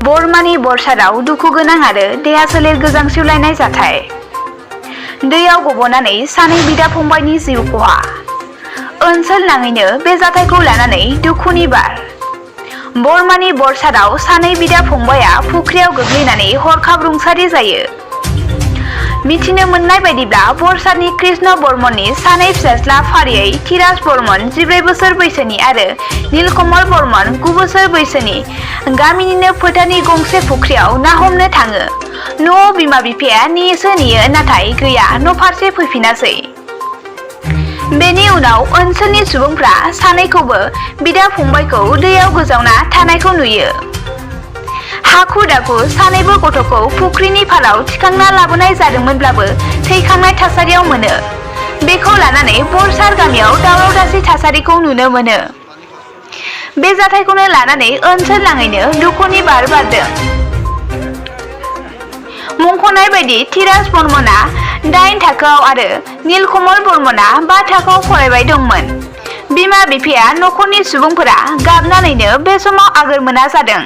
बरमानि बरसादाव दुखु गोनां आरो देहा सोलेर गोजांस्रिवलायनाय जाथाय। दैयाव गबनानै सानै बिदा फंबायनि जिउ खहा। ओनसोल नाङैनो बे जाथायखौ लानानै दुखुनि बार। बरमानि बरसादाव सानै बिदा फंबाया फुख्रियाव गोग्लैनानै हरखाब रुंसारि जायो। मिथिनो मोननाय बायदिब्ला बरसादनि कृष्ण बर्मननि सानै फिसाज्ला फारियै धीराज बर्मन 14 बोसोर बैसोनि आरो नीलकमल बर्मन 9 बोसोर बैसोनि गामिनिनो फोथारनि गंसे फुख्रियाव ना हमनो थाङो। न'आव बिमा बिफाया नेयो नाथाय गैया, न'फारसे फैफिनासै। बेनि उनाव ओनसोलनि सुबुंफ्रा सानैखौबो बिदा फंबायखौ दैयाव गोजावना थानायखौ नुयो। हाखु दाखु सानैबो गथ'खौ फुख्रिनि फालाव थिखांना लाबोनाय जादोंमोनब्लाबो थैखांनाय थासारियाव मोनो। बेखौ लानानै बरसार गामियाव दावराव दावसि थासारिखौ नुनो मोनो। बे जाथायखौनो लानानै ओनसोल नाङैनो दुखुनि बार बारदों। मुंख'नाय बायदि धीराज बर्मनआ 8 थाखोआव आरो नीलकमल बर्मनआ 5 थाखोआव फरायबाय दंमोन। बिमा बिफाया न'खरनि सुबुंफोरा गाबनानैनो बे समाव आगोर मोना जादों।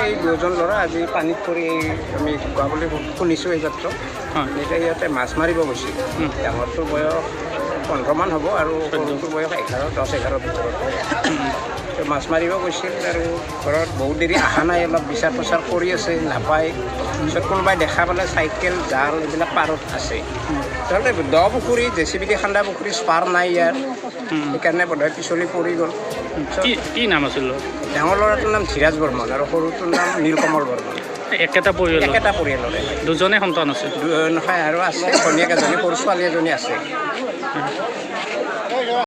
এই দুজন ল'ৰা আজি পানীত পৰি আমি ঢুকুৱা বুলি শুনিছোঁ এইমাত্ৰ। এতিয়া ইয়াতে মাছ মাৰিব গৈছিল। ডাঙৰটোৰ বয়স 15 মান হ'ব আৰু সৰুটোৰ বয়স 10-11 ভিতৰত। মাছ মাৰিব গৈছিল আৰু ঘৰত বহুত দেৰি অহা নাই, অলপ বিচাৰ প্ৰচাৰ কৰি আছে, নাপায়। পিছত কোনোবাই দেখা পালে চাইকেল জাল এইবিলাক পাৰত আছে। তাতে দ পুখুৰী JCB দি খান্দা পুখুৰী স্পাৰ নাই ইয়াৰ, সেইকাৰণে বোধহয় পিছলি পৰি গ'ল। কি নাম আছিল? ডাঙৰ ল'ৰাটোৰ নাম ধীৰাজ বৰ্মন আৰু সৰুটোৰ নাম নীলকমল বৰ্মন। একেটা পৰিয়ালৰে। দুজনে সন্তান আছে? নহয়, আৰু আছে, ভনীয়েক এজনী, সৰু ছোৱালী এজনী আছে।